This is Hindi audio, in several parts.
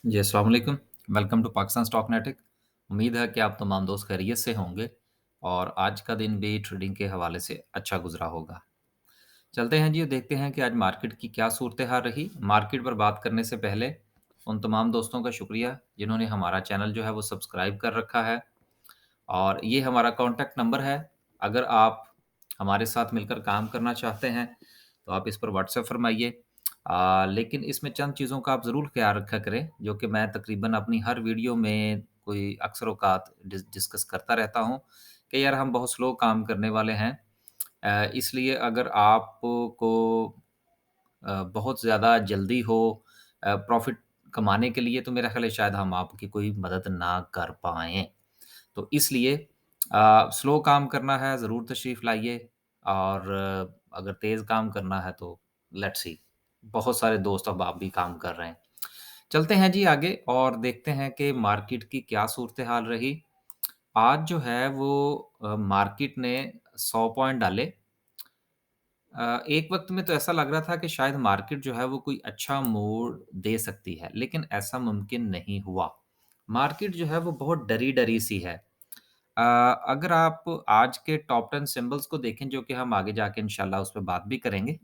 जी, अस्सलाम वालेकुम। वेलकम टू पाकिस्तान स्टॉक नेटिक। उम्मीद है कि आप तमाम दोस्त खैरियत से होंगे और आज का दिन भी ट्रेडिंग के हवाले से अच्छा गुज़रा होगा। चलते हैं जी, देखते हैं कि आज मार्केट की क्या सूरत-ए-हाल रही। मार्केट पर बात करने से पहले उन तमाम दोस्तों का शुक्रिया जिन्होंने हमारा चैनल जो है वो सब्सक्राइब कर रखा है और ये हमारा कॉन्टैक्ट नंबर है। अगर आप हमारे साथ मिलकर काम करना चाहते हैं, तो आप इस पर व्हाट्सएप फरमाइए। लेकिन इसमें चंद चीज़ों का आप ज़रूर ख़्याल रखा करें, जो कि मैं तकरीबन अपनी हर वीडियो में कोई अक्सर औक़ात डिस्कस करता रहता हूँ कि यार हम बहुत स्लो काम करने वाले हैं। इसलिए अगर आपको बहुत ज़्यादा जल्दी हो प्रॉफ़िट कमाने के लिए, तो मेरा ख़्याल है शायद हम आपकी कोई मदद ना कर पाएँ। तो इसलिए स्लो काम करना है, ज़रूर तशरीफ़ लाइए और अगर तेज़ काम करना है तो लेट्स सी। बहुत सारे दोस्त अब आप भी काम कर रहे हैं। चलते हैं जी आगे और देखते हैं कि मार्केट की क्या सूरत-ए-हाल रही। आज जो है वो मार्केट ने 100 पॉइंट डाले। एक वक़्त में तो ऐसा लग रहा था कि शायद मार्केट जो है वो कोई अच्छा मोड़ दे सकती है, लेकिन ऐसा मुमकिन नहीं हुआ। मार्केट जो है वो बहुत डरी-डरी सी है। अ, अगर आप आज के टॉप 10 सिंबल्स को देखें जो कि हम आगे जाके इंशाल्लाह उस पे बात भी करेंगे,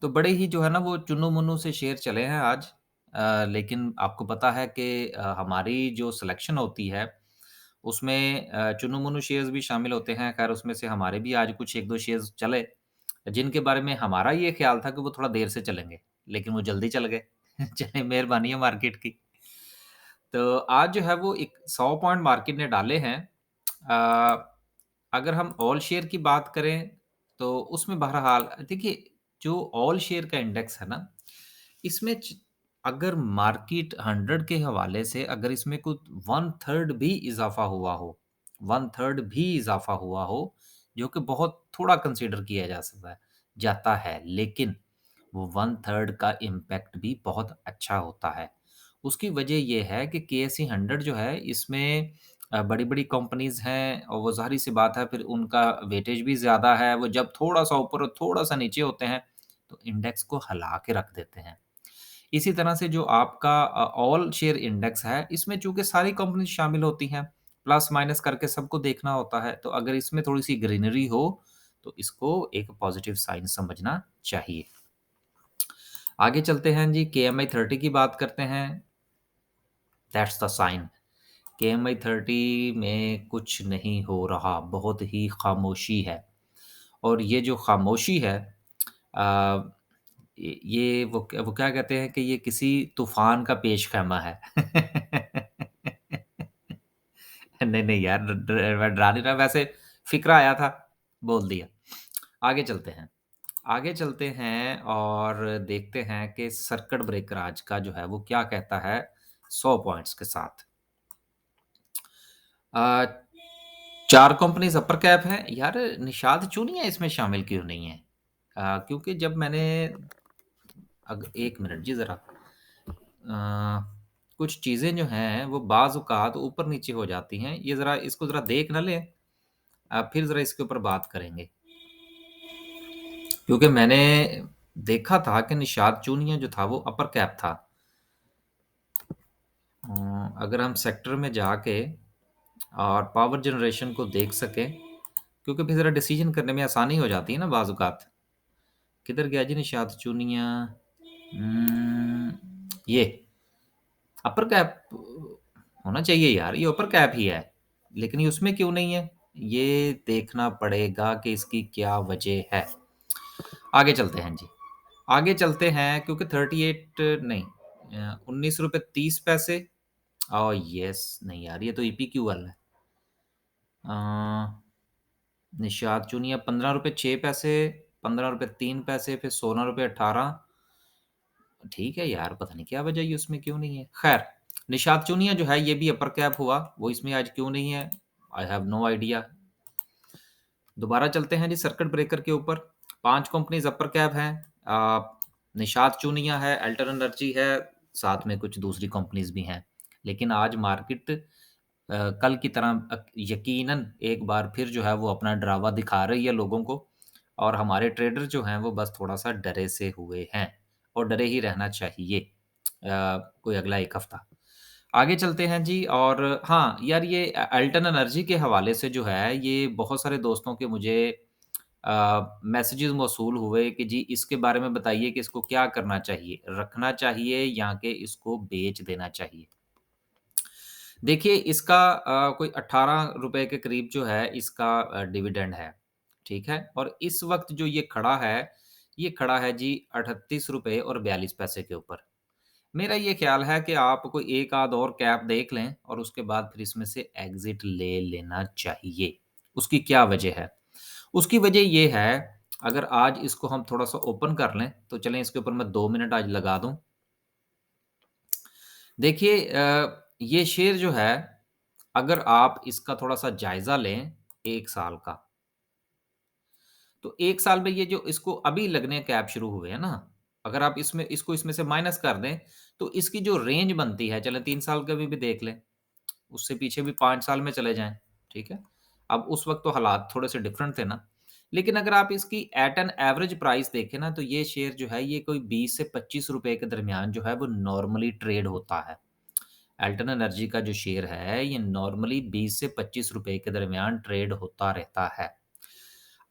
तो बड़े ही जो है ना वो चुन्नू-मुन्नू से शेयर चले हैं आज। लेकिन आपको पता है कि हमारी जो सिलेक्शन होती है उसमें चुन्नू-मुन्नू शेयर्स भी शामिल होते हैं। ख़ैर उसमें से हमारे भी आज कुछ 1-2 शेयर्स चले, जिनके बारे में हमारा ये ख़्याल था कि वो थोड़ा देर से चलेंगे, लेकिन वो जल्दी चल गए। चलिए मेहरबानी है मार्केट की। तो आज जो है वो एक 100 पॉइंट मार्केट ने डाले हैं। अगर हम ऑल शेयर की बात करें, तो उसमें बहरहाल देखिए, जो ऑल शेयर का इंडेक्स है ना, इसमें अगर मार्केट 100 के हवाले से अगर इसमें कुछ 1/3 भी इज़ाफ़ा हुआ हो, 1/3 भी इज़ाफ़ा हुआ हो, जो कि बहुत थोड़ा कंसीडर किया जा सकता है जाता है, लेकिन वो 1/3 का इम्पैक्ट भी बहुत अच्छा होता है। उसकी वजह ये है कि केएसई 100 जो है इसमें बड़ी-बड़ी कंपनीज़ हैं और वो ज़ाहिर-सी बात है फिर उनका वेटेज भी ज़्यादा है। वो जब थोड़ा-सा ऊपर और थोड़ा-सा नीचे होते हैं, तो इंडेक्स को हिला के रख देते हैं। इसी तरह से जो आपका ऑल शेयर इंडेक्स है, इसमें चूँकि सारी कंपनी शामिल होती हैं, प्लस-माइनस करके सबको देखना होता है, तो अगर इसमें थोड़ी-सी ग्रीनरी हो, तो इसको एक पॉज़िटिव साइन समझना चाहिए। आगे चलते हैं जी, केएमआई 30 की बात करते हैं, दैट्स द साइन। केएमआई 30 में कुछ नहीं हो रहा, बहुत ही खामोशी है और ये जो खामोशी है अ, ये वो क्या कहते हैं कि ये किसी तूफ़ान का पेश-ख़ैमा है। नहीं, नहीं यार मैं डरा नहीं रहा, वैसे फ़िक्रा आया था, बोल दिया। आगे चलते हैं। आगे चलते हैं और देखते हैं कि सर्किट ब्रेकर आज का जो है वो क्या कहता है 100 पॉइंट्स के साथ। अ, 4 कंपनीज़ अपर कैप हैं। यार निषाद चूनिया इसमें शामिल क्यों नहीं है? क्योंकि जब मैंने 1 मिनट जी ज़रा कुछ चीज़ें जो हैं वो बाज़-औक़ात ऊपर-नीचे हो जाती हैं। ये ज़रा इसको ज़रा देख ना लें, फिर ज़रा इसके ऊपर बात करेंगे। क्योंकि मैंने देखा था कि निषाद चूनिया जो था वो अपर कैप था। अगर हम सेक्टर में जाके और पावर जनरेशन को देख सकें, क्योंकि फिर ज़रा डिसीज़न करने में आसानी हो जाती है ना बाज़ औक़ात। किधर गया जी निषाद चूनिया? ये अपर कैप होना चाहिए यार, ये अपर कैप ही है। लेकिन ये उसमें क्यों नहीं है? ये देखना पड़ेगा कि इसकी क्या वजह है। आगे चलते हैं जी। आगे चलते हैं क्योंकि 38 नहीं ₹19.30 ओह येस! नहीं यार, ये तो ईपीक्यूएल है। अ, निषाद चूनिया ₹15.06, ₹15.03 फिर ₹16.18 ठीक है यार, पता नहीं क्या वजह ये उसमें क्यों नहीं है। ख़ैर, निषाद चूनिया जो है ये भी अपर कैप हुआ, वो इसमें आज क्यों नहीं है? I have no idea. दोबारा चलते हैं जी सर्किट ब्रेकर के ऊपर। 5 कंपनीज़ अपर कैप हैं। निषाद चूनिया है, अल्टर एनर्जी है, साथ में कुछ दूसरी कंपनीज़ भी हैं। लेकिन आज मार्केट कल की तरह यकीनन एक बार फिर जो है वो अपना डरावा दिखा रही है लोगों को और हमारे ट्रेडर जो हैं वो बस थोड़ा-सा डरे से हुए हैं और डरे ही रहना चाहिए। कोई अगला 1 हफ्ता। आगे चलते हैं जी और हाँ, यार ये अल्टन एनर्जी के हवाले से जो है, ये बहुत सारे दोस्तों के मुझे मैसेजेस मौसूल हुए कि जी इसके बारे में बताइए कि इसको क्या करना चाहिए? रखना चाहिए या कि इसको बेच देना चाहिए? देखिए इसका कोई ₹18 के करीब जो है इसका डिविडेंड है, ठीक है? और इस वक़्त जो ये खड़ा है जी ₹38 और 42 पैसे के ऊपर। मेरा ये ख़्याल है कि आप कोई एक आध और कैप देख लें और उसके बाद फिर इसमें से एग्ज़िट ले लेना चाहिए। उसकी क्या वजह है? उसकी वजह ये है, अगर आज इसको हम थोड़ा-सा ओपन कर लें, तो चलें इसके ऊपर मैं 2 मिनट आज लगा दूँ। देखिए ये शेयर जो है, अगर आप इसका थोड़ा-सा जायज़ा लें 1 साल का, तो 1 साल में ये जो इसको अभी लगने कैप शुरू हुए हैं ना, अगर आप इसमें से माइनस कर दें, तो इसकी जो रेंज बनती है, चलें 3 साल का भी देख लें, उससे पीछे भी 5 साल में चले जाएँ, ठीक है? अब उस वक़्त तो हालात थोड़े-से डिफरेंट थे ना, लेकिन अगर आप इसकी एट एन एवरेज प्राइस देखें ना, तो ये शेयर जो है, ये कोई 20 से ₹25 के दरमियान जो है, वो नॉर्मली ट्रेड होता है। अल्टन एनर्जी का जो शेयर है, ये नॉर्मली 20 से ₹25 के दरमियान ट्रेड होता रहता है।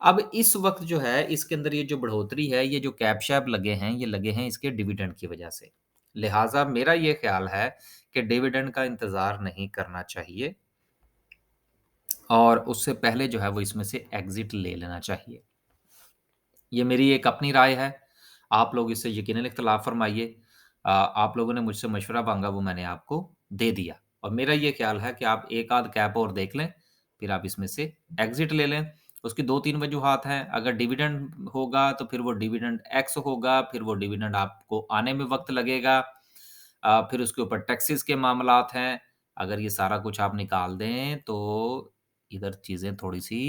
अब इस वक़्त जो है, इसके अंदर ये जो बढ़ोतरी है, ये जो कैप-शैप लगे हैं, ये लगे हैं इसके डिविडेंड की वजह से। लिहाज़ा मेरा ये ख़्याल है कि डिविडेंड का इंतज़ार नहीं करना चाहिए और उससे पहले जो है वो इसमें से एग्ज़िट ले लेना चाहिए। ये मेरी एक अपनी राय है। आप लोग इससे यकीनन इख्तिलाफ़ फ़रमाइए। आप लोगों ने मुझसे मशवरा माँगा वो मैंने आपको दे दिया और मेरा ये ख़्याल है कि आप एक आध कैप और देख लें, फिर आप इसमें से एग्ज़िट ले लें। उसकी 2-3 वजूहात हैं, अगर डिविडेंड होगा तो फिर वो डिविडेंड एक्स होगा, फिर वो डिविडेंड आपको आने में वक़्त लगेगा। फिर उसके ऊपर टैक्सेस के मामलात हैं। अगर ये सारा कुछ आप निकाल दें तो इधर चीज़ें थोड़ी-सी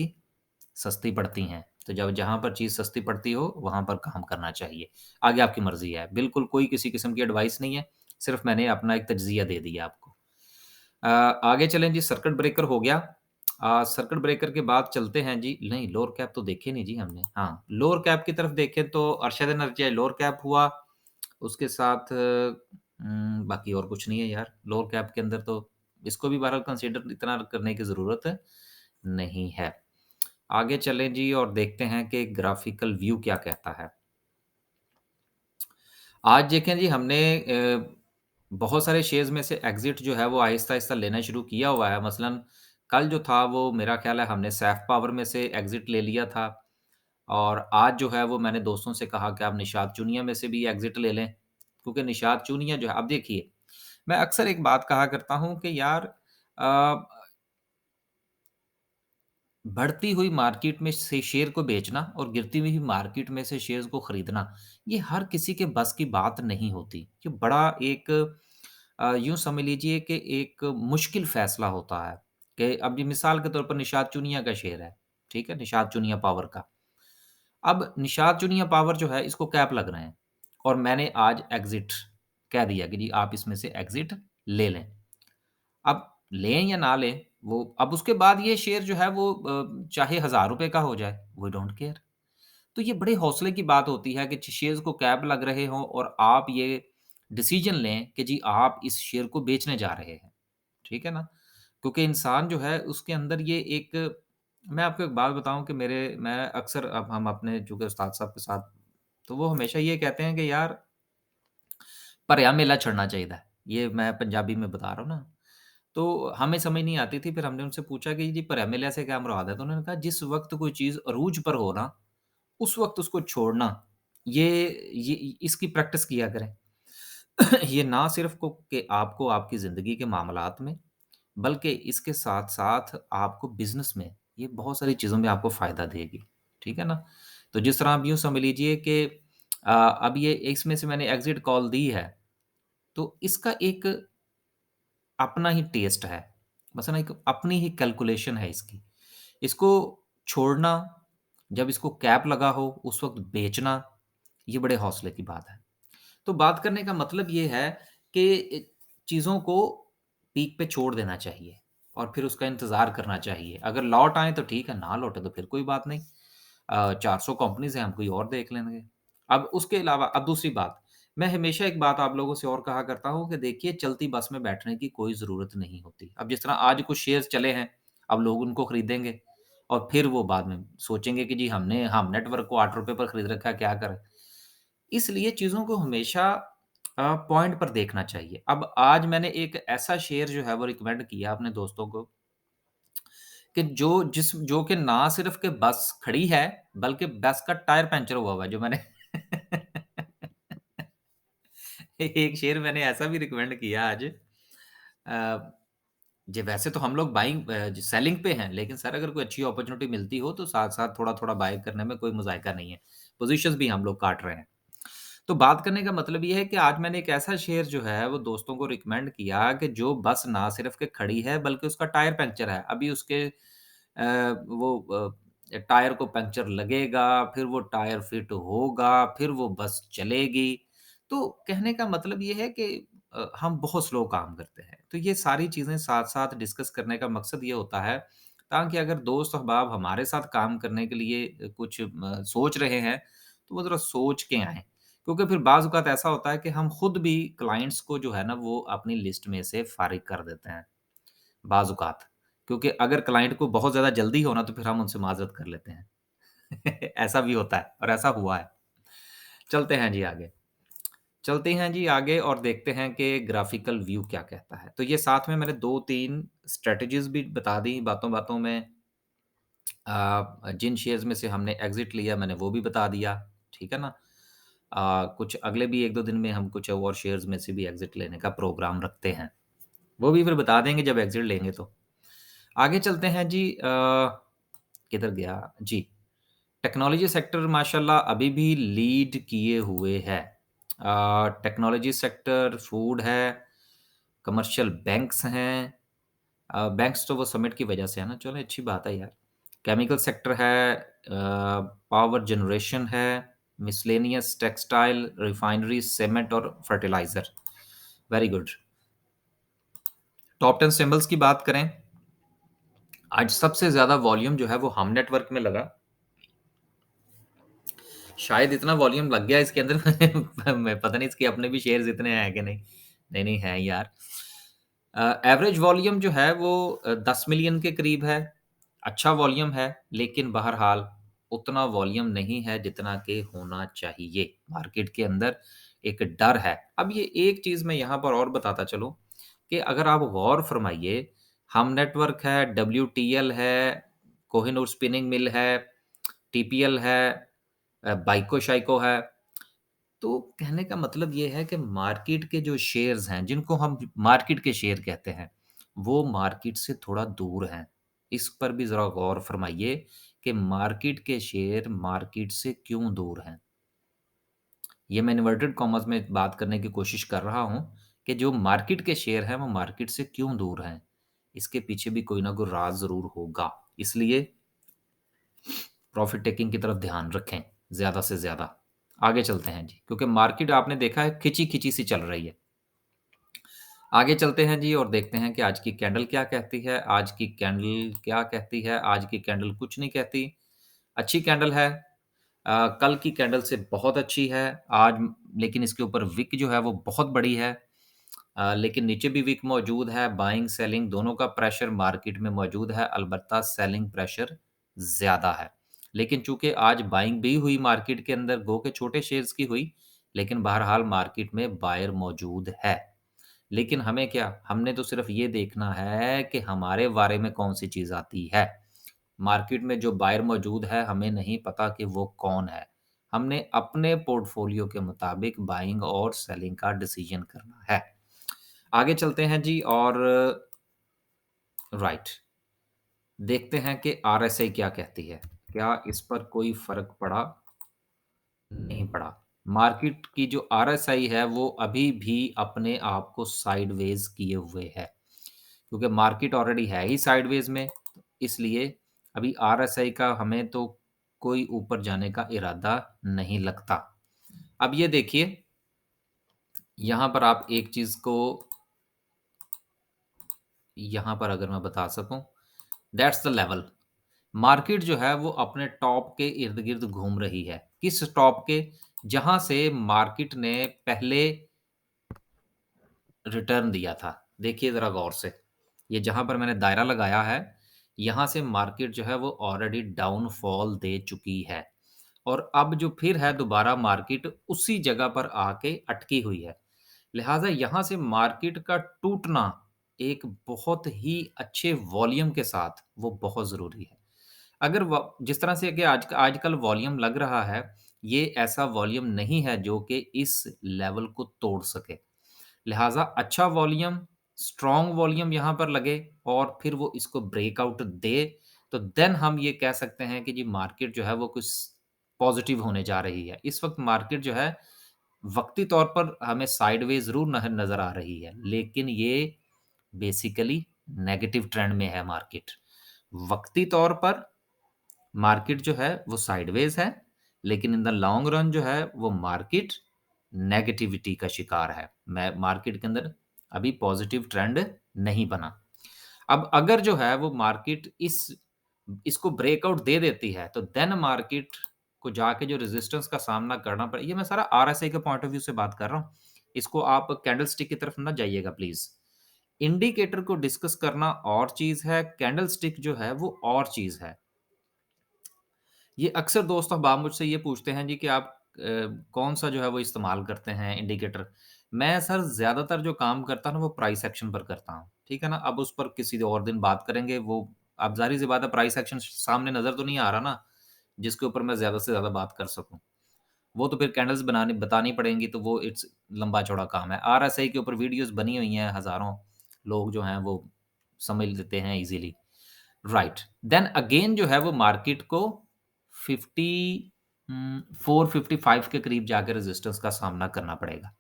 सस्ती पड़ती हैं। तो जब जहाँ पर चीज़ सस्ती पड़ती हो, वहाँ पर काम करना चाहिए। आगे आपकी मर्ज़ी है। बिल्कुल कोई किसी किस्म की एडवाइस नहीं है, सिर्फ़ मैंने अपना एक तज्ज़िया दे दिया आपको। आगे चलें जी सर्किट ब्रेकर हो गया। सर्किट ब्रेकर के बाद चलते हैं जी नहीं लोअर कैप तो देखे नहीं जी हमने। हाँ, लोअर कैप की तरफ देखें तो अरशद एनर्जी लोअर कैप हुआ। उसके साथ बाकी और कुछ नहीं है यार। लोअर कैप के अंदर तो इसको भी बहरहाल कंसीडर इतना करने की ज़रूरत नहीं है। आगे चलें जी और देखते हैं कि ग्राफ़िकल व्यू क्या कहता है। आज देखें जी हमने बहुत सारे शेयर्स में से एग्ज़िट जो है वो आहिस्ता-आहिस्ता लेना शुरू किया हुआ है। मसलन कल जो था वो मेरा ख़्याल है हमने सैफ पावर में से एग्ज़िट ले लिया था और आज जो है वो मैंने दोस्तों से कहा कि आप निशात चूनिया में से भी एग्ज़िट ले लें। क्योंकि निशात चूनिया जो है अब देखिए, मैं अक्सर एक बात कहा करता हूँ कि यार अ बढ़ती हुई मार्केट में से शेयर को बेचना और गिरती हुई मार्केट में से शेयर्स को खरीदना, ये हर किसी के बस की बात नहीं होती। ये बड़ा एक यूँ समझ लीजिए कि एक मुश्किल फ़ैसला होता है कि अब ये मिसाल के तौर पर निशात चूनिया का शेयर है, ठीक है? निशात चूनिया पावर का। अब निशात चूनिया पावर जो है इसको कैप लग रहे हैं और मैंने आज एग्ज़िट कह दिया कि जी आप इसमें से एग्ज़िट ले लें। अब लें या ना लें, वो अब उसके बाद ये शेयर जो है वो चाहे ₹1000 का हो जाए, वी डोंट केयर। तो ये बड़े हौसले की बात होती है कि शेयर्स को कैप लग रहे हों और आप ये डिसीज़न लें कि जी आप इस शेयर को बेचने जा रहे हैं, ठीक है ना? क्योंकि इंसान जो है उसके अंदर ये एक मैं आपको एक बात बताऊँ कि मैं अक्सर अब हम अपने चूँकि उस्ताद साहब के साथ तो वो हमेशा ये कहते हैं कि यार भरया मेला छड़ना चाहिए। ये मैं पंजाबी में बता रहा हूँ ना। तो हमें समझ नहीं आती थी, फिर हमने उनसे पूछा कि जी भरया मेले से क्या मुराद है? तो उन्होंने कहा जिस वक़्त कोई चीज़ अरूज पर हो ना, उस वक़्त उसको छोड़ना, ये ये इसकी प्रैक्टिस किया करें। ये ना सिर्फ़ को कि आपको आपकी ज़िंदगी के मामलात में, बल्कि इसके साथ-साथ आपको बिज़नेस में, ये बहुत सारी चीज़ों में आपको फ़ायदा देगी। ठीक है ना? तो जिस तरह आप यूँ समझ लीजिए कि अब ये इसमें से मैंने एग्ज़िट कॉल दी है, तो इसका एक अपना ही टेस्ट है। मसलन एक अपनी ही कैलकुलेशन है इसकी। इसको छोड़ना, जब इसको कैप लगा हो, उस वक़्त बेचना, ये बड़े हौसले की बात है। तो बात करने का मतलब ये है कि चीज़ों को पीक पे छोड़ देना चाहिए और फिर उसका इंतज़ार करना चाहिए। अगर लौट आएँ तो ठीक है, ना लौटे तो फिर कोई बात नहीं। 400 कंपनीज़ हैं, हम कोई और देख लेंगे। अब उसके अलावा अब दूसरी बात, मैं हमेशा एक बात आप लोगों से और कहा करता हूँ कि देखिए चलती बस में बैठने की कोई ज़रूरत नहीं होती। अब जिस तरह आज कुछ शेयर्स चले हैं, अब लोग उनको खरीदेंगे और फिर वो बाद में सोचेंगे कि जी हम नेटवर्क को ₹8 पर खरीद रखा है, क्या करें? इसलिए चीज़ों को हमेशा पॉइंट पर देखना चाहिए। अब आज मैंने एक ऐसा शेयर जो है वो रिकमेंड किया अपने दोस्तों को कि जो कि ना सिर्फ़ कि बस खड़ी है, बल्कि बस का टायर पंक्चर हुआ हुआ है, जो मैंने एक शेयर मैंने ऐसा भी रिकमेंड किया आज जी वैसे तो हम लोग सेलिंग पे हैं, लेकिन सर अगर कोई अच्छी अपॉर्च्युनिटी मिलती हो तो साथ-साथ थोड़ा-थोड़ा बाय करने में कोई मुज़ायका नहीं है। पोज़ीशंस भी हम लोग काट रहे हैं। तो बात करने का मतलब ये है कि आज मैंने एक ऐसा शेयर जो है वो दोस्तों को रिकमेंड किया कि जो बस ना सिर्फ़ के खड़ी है बल्कि उसका टायर पंक्चर है। अभी उसके टायर को पंक्चर लगेगा, फिर वो टायर फिट होगा, फिर वो बस चलेगी। तो कहने का मतलब ये है कि हम बहुत स्लो काम करते हैं। तो ये सारी चीज़ें साथ-साथ डिस्कस करने का मकसद ये होता है, ताकि अगर दोस्त अहबाब हमारे साथ काम करने के लिए कुछ सोच रहे हैं, तो वो ज़रा सोच के आएँ। क्योंकि फिर बाज़ औक़ात ऐसा होता है कि हम खुद भी क्लाइंट्स को जो है ना, वो अपनी लिस्ट में से फ़ारिग कर देते हैं, बाज़ औक़ात। क्योंकि अगर क्लाइंट को बहुत ज़्यादा जल्दी हो ना, तो फिर हम उनसे माज़रत कर लेते हैं। ऐसा भी होता है और ऐसा हुआ है। चलते हैं जी आगे। चलते हैं जी आगे और देखते हैं कि ग्राफ़िकल व्यू क्या कहता है। तो ये साथ में मैंने 2-3 स्ट्रैटेजीज़ भी बता दी बातों-बातों में। जिन शेयर्स में से हमने एग्ज़िट लिया मैंने वो भी बता दिया, ठीक है ना? कुछ अगले भी 1-2 दिन में हम कुछ और शेयर्स में से भी एग्ज़िट लेने का प्रोग्राम रखते हैं। वो भी फिर बता देंगे जब एग्ज़िट लेंगे तो। आगे चलते हैं जी किधर गया? जी, टेक्नोलॉजी सेक्टर माशाल्लाह अभी भी लीड किए हुए है। टेक्नोलॉजी सेक्टर, फूड है, कमर्शियल बैंक्स हैं। बैंक्स तो वो समिट की वजह से है ना, चलो अच्छी बात है यार। केमिकल सेक्टर है, पावर जनरेशन है, मिसलेनियस टेक्सटाइल, रिफाइनरी, सीमेंट और fertiliser. Very good. Top 10 symbols की बात करें, आज सबसे ज़्यादा वॉल्यूम जो है वो हम नेटवर्क में लगा। शायद इतना वॉल्यूम लग गया इसके अंदर मैं पता नहीं इसके अपने भी शेयर्स इतने हैं कि नहीं। नहीं, नहीं है यार। एवरेज वॉल्यूम जो है वो 10 मिलियन के करीब है। अच्छा वॉल्यूम है, लेकिन बहरहाल उतना वॉल्यूम नहीं है जितना कि होना चाहिए। मार्केट के अंदर एक डर है। अब ये एक चीज़ मैं यहाँ पर और बताता चलूँ कि अगर आप गौर फरमाइए, हम नेटवर्क है, डब्ल्यूटीएल है, कोहिनूर स्पिनिंग मिल है, टीपीएल है, बाइको शाइको है। तो कहने का मतलब ये है कि मार्केट के जो शेयर्स हैं, जिनको हम मार्केट के शेयर कहते हैं, वो मार्केट से थोड़ा दूर हैं। इस पर भी ज़रा गौर फरमाइए कि मार्केट के शेयर मार्केट से क्यों दूर हैं? ये मैं इन्वर्टेड कॉमास में बात करने की कोशिश कर रहा हूँ कि जो मार्केट के शेयर हैं, वो मार्केट से क्यों दूर हैं? इसके पीछे भी कोई ना कोई राज़ ज़रूर होगा। इसलिए प्रॉफ़िट टेकिंग की तरफ ध्यान रखें, ज़्यादा से ज़्यादा। आगे चलते हैं जी, क्योंकि मार्केट आपने देखा है खिंची-खिंची सी चल रही है। आगे चलते हैं जी और देखते हैं कि आज की कैंडल क्या कहती है। आज की कैंडल क्या कहती है? आज की कैंडल कुछ नहीं कहती। अच्छी कैंडल है। कल की कैंडल से बहुत अच्छी है। आज लेकिन इसके ऊपर विक जो है वो बहुत बड़ी है। लेकिन नीचे भी विक मौजूद है। बाइंग सेलिंग दोनों का प्रेशर मार्केट में मौजूद है। अलबत्ता सेलिंग प्रेशर ज़्यादा है। लेकिन चूँकि आज बाइंग भी हुई मार्केट के अंदर गो के छोटे शेयर्स की हुई, लेकिन बहरहाल मार्केट में बायर मौजूद है। लेकिन हमें क्या, हमने तो सिर्फ़ ये देखना है कि हमारे बारे में कौन-सी चीज़ आती है। मार्केट में जो बायर मौजूद है, हमें नहीं पता कि वो कौन है। हमने अपने पोर्टफ़ोलियो के मुताबिक बाइंग और सेलिंग का डिसीज़न करना है। आगे चलते हैं जी और राइट, देखते हैं कि आरएसआई क्या कहती है। क्या इस पर कोई फ़र्क पड़ा? नहीं पड़ा। मार्केट की जो आरएसआई है, वो अभी भी अपने आप को साइडवेज़ किए हुए है। क्योंकि मार्केट ऑलरेडी है ही साइडवेज़ में, इसलिए अभी आरएसआई का हमें तो कोई ऊपर जाने का इरादा नहीं लगता। अब ये देखिए, यहाँ पर आप एक चीज़ को यहाँ पर अगर मैं बता सकूँ, दैट्स द लेवल। मार्केट जो है वो अपने टॉप के इर्द-गिर्द घूम रही है। किस टॉप के? जहाँ से मार्केट ने पहले रिटर्न दिया था। देखिए ज़रा गौर से, ये जहाँ पर मैंने दायरा लगाया है, यहाँ से मार्केट जो है वो ऑलरेडी डाउनफॉल दे चुकी है और अब जो फिर है दोबारा मार्केट उसी जगह पर आके अटकी हुई है। लिहाज़ा यहाँ से मार्केट का टूटना एक बहुत ही अच्छे वॉल्यूम के साथ वो बहुत ज़रूरी है। अगर व जिस तरह से कि आजकल वॉल्यूम लग रहा है, ये ऐसा वॉल्यूम नहीं है जो कि इस लेवल को तोड़ सके। लिहाज़ा अच्छा वॉल्यूम, स्ट्रॉन्ग वॉल्यूम यहाँ पर लगे और फिर वो इसको ब्रेकआउट दे, तो देन हम ये कह सकते हैं कि जी मार्केट जो है वो कुछ पॉज़िटिव होने जा रही है। इस वक़्त मार्केट जो है वक़्ती तौर पर हमें साइडवेज़ ज़रूर नज़र आ रही है, लेकिन ये बेसिकली नेगेटिव ट्रेंड में है मार्केट। वक़्ती तौर पर मार्केट जो है वो साइडवेज़ है, लेकिन इन द लॉन्ग रन जो है वो मार्केट नेगेटिविटी का शिकार है। मैं मार्केट के अंदर अभी पॉज़िटिव ट्रेंड नहीं बना। अब अगर जो है वो मार्केट इसको ब्रेकआउट दे देती है, तो देन मार्केट को जाके जो रेज़िस्टेंस का सामना करना पड़े, ये मैं सारा आरएसआई के पॉइंट ऑफ व्यू से बात कर रहा हूँ। इसको आप कैंडलस्टिक की तरफ ना जाइएगा प्लीज़। इंडिकेटर को डिस्कस करना और चीज़ है, कैंडलस्टिक जो है वो और चीज़ है। ये अक्सर दोस्त अहबाब मुझसे ये पूछते हैं जी कि आप कौन-सा जो है वो इस्तेमाल करते हैं इंडिकेटर? मैं सर ज़्यादातर जो काम करता हूँ ना वो प्राइस एक्शन पर करता हूँ, ठीक है ना? अब उस पर किसी और दिन बात करेंगे वो अब ज़ाहिर-सी बात है प्राइस एक्शन सामने नज़र तो नहीं आ रहा ना, जिसके ऊपर मैं ज़्यादा से ज़्यादा बात कर सकूँ। वो तो फिर कैंडल्स बनानी बतानी पड़ेंगी तो वो इट्स लंबा-चौड़ा काम है। आरएसआई के ऊपर वीडियोज़ बनी हुई हैं हज़ारों, लोग जो हैं वो समझ लेते हैं ईज़िली। राइट, देन अगेन जो है वो मार्केट को 50 455 के करीब जाके रेजिस्टेंस का सामना करना पड़ेगा।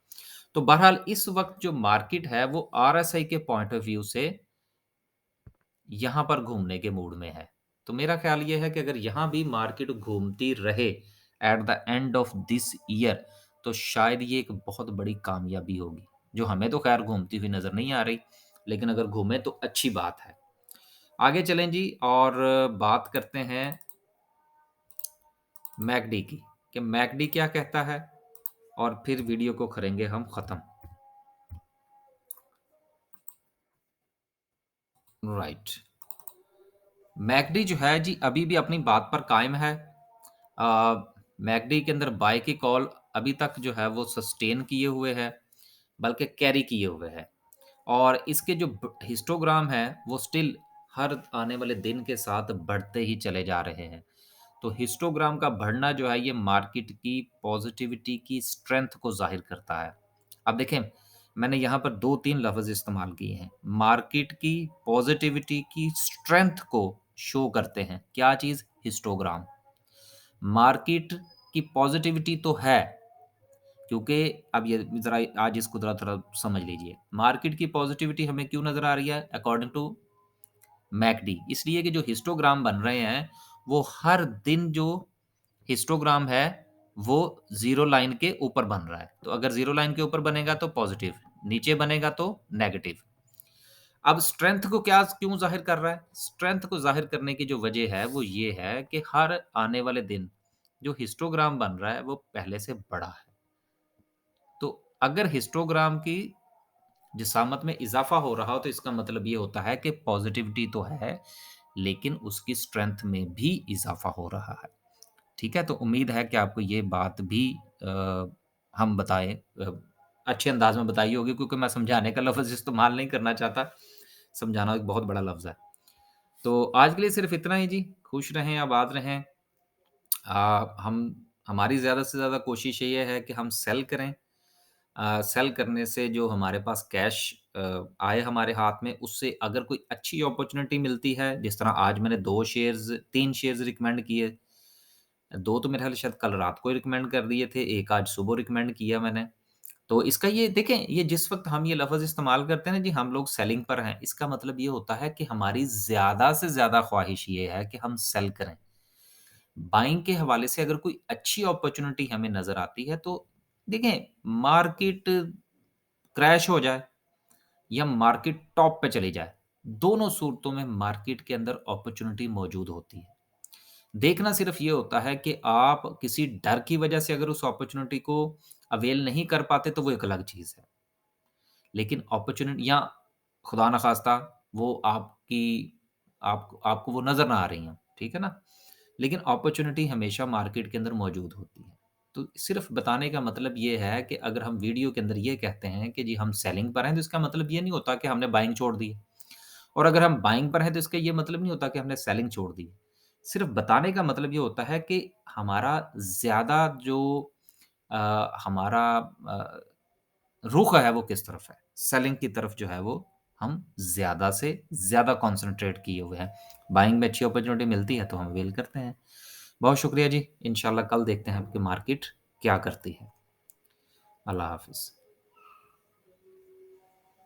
तो बहरहाल इस वक़्त जो मार्केट है वो आरएसआई के पॉइंट ऑफ व्यू से यहाँ पर घूमने के मूड में है। तो मेरा ख़्याल ये है कि अगर यहाँ भी मार्केट घूमती रहे at the end of this year तो शायद ये एक बहुत बड़ी कामयाबी होगी। जो हमें तो ख़ैर घूमती हुई नज़र नहीं आ रही, लेकिन अगर घूमे तो अच्छी बात है। आगे चलें जी और बात करते हैं मैकडी की, कि मैकडी क्या कहता है और फिर वीडियो को करेंगे हम ख़त्म। राइट, मैकडी जो है जी अभी भी अपनी बात पर कायम है। मैकडी के अंदर बाय की कॉल अभी तक जो है वो सस्टेन किए हुए है, बल्कि कैरी किए हुए है और इसके जो हिस्टोग्राम है वो स्टिल हर आने वाले दिन के साथ बढ़ते ही चले जा रहे हैं। तो हिस्टोग्राम का बढ़ना जो है ये मार्केट की पॉजिटिविटी की स्ट्रेंथ को ज़ाहिर करता है। अब देखें, मैंने यहाँ पर 2-3 लफ़्ज़ इस्तेमाल किए हैं। मार्केट की पॉजिटिविटी की स्ट्रेंथ को शो करते हैं। क्या चीज़? हिस्टोग्राम। मार्केट की पॉजिटिविटी तो है, क्योंकि अब ये ज़रा आज इसको ज़रा थोड़ा समझ लीजिए। मार्केट की पॉजिटिविटी हमें क्यों नज़र आ रही है अकॉर्डिंग टू मैकडी? इसलिए कि जो हिस्टोग्राम बन रहे हैं, वो हर दिन जो हिस्टोग्राम है, वो ज़ीरो लाइन के ऊपर बन रहा है। तो अगर ज़ीरो लाइन के ऊपर बनेगा तो पॉज़िटिव, नीचे बनेगा तो नेगेटिव। अब स्ट्रेंथ को क्या क्यों ज़ाहिर कर रहा है? स्ट्रेंथ को ज़ाहिर करने की जो वजह है, वो ये है कि हर आने वाले दिन जो हिस्टोग्राम बन रहा है, वो पहले से बड़ा है। तो अगर हिस्टोग्राम की जिसामत में इज़ाफ़ा हो रहा हो, तो इसका मतलब ये होता है कि पॉज़िटिविटी तो है, लेकिन उसकी स्ट्रेंथ में भी इज़ाफ़ा हो रहा है। ठीक है? तो उम्मीद है कि आपको ये बात भी हम बताएँ अच्छे अंदाज़ में बताई होगी क्योंकि मैं समझाने का लफ़्ज़ इस्तेमाल नहीं करना चाहता। समझाना एक बहुत बड़ा लफ़्ज़ है। तो आज के लिए सिर्फ़ इतना ही जी। खुश रहें, आबाद रहें। हम हमारी ज़्यादा से ज़्यादा कोशिश ये है कि हम सेल करें। सेल करने से जो हमारे पास कैश आए हमारे हाथ में, उससे अगर कोई अच्छी अपॉर्च्युनिटी मिलती है, जिस तरह आज मैंने 2 शेयर्स 3 शेयर्स रिकमेंड किए। 2 तो मेरे ख़्याल शायद कल रात को ही रिकमेंड कर दिए थे, 1 आज सुबह रिकमेंड किया मैंने। तो इसका ये देखें, ये जिस वक़्त हम ये लफ़्ज़ इस्तेमाल करते हैं ना जी, हम लोग सेलिंग पर हैं, इसका मतलब ये होता है कि हमारी ज़्यादा से ज़्यादा ख़्वाहिश ये है कि हम सेल करें। बाइंग के हवाले से अगर कोई अच्छी अपॉर्च्युनिटी हमें नज़र आती है, तो देखें मार्केट क्रैश हो जाए या मार्केट टॉप पे चली जाए, दोनों सूरतों में मार्केट के अंदर अपॉर्च्युनिटी मौजूद होती है। देखना सिर्फ़ ये होता है कि आप किसी डर की वजह से अगर उस अपॉर्च्युनिटी को अवेल नहीं कर पाते, तो वो एक अलग चीज़ है। लेकिन अपॉर्च्युनिटी या खुदा ना ख़ास्ता वो आपको वो नज़र ना आ रही हों, ठीक है ना? लेकिन अपॉर्च्युनिटी हमेशा मार्केट के अंदर मौजूद होती है। तो सिर्फ़ बताने का मतलब ये है कि अगर हम वीडियो के अंदर ये कहते हैं कि जी हम सेलिंग पर हैं, तो इसका मतलब ये नहीं होता कि हमने बाइंग छोड़ दी है। और अगर हम बाइंग पर हैं, तो इसका ये मतलब नहीं होता कि हमने सेलिंग छोड़ दी है। सिर्फ़ बताने का मतलब ये होता है कि हमारा ज़्यादा जो हमारा रुख है वो किस तरफ है। सेलिंग की तरफ जो है वो हम ज़्यादा से ज़्यादा कॉन्संट्रेट किए हुए हैं। बाइंग में अच्छी अपॉर्च्युनिटी मिलती है तो हम अवेल करते हैं। बहुत शुक्रिया जी। इंशाल्लाह कल देखते हैं कि मार्केट क्या करती है। अल्लाह हाफ़िज़।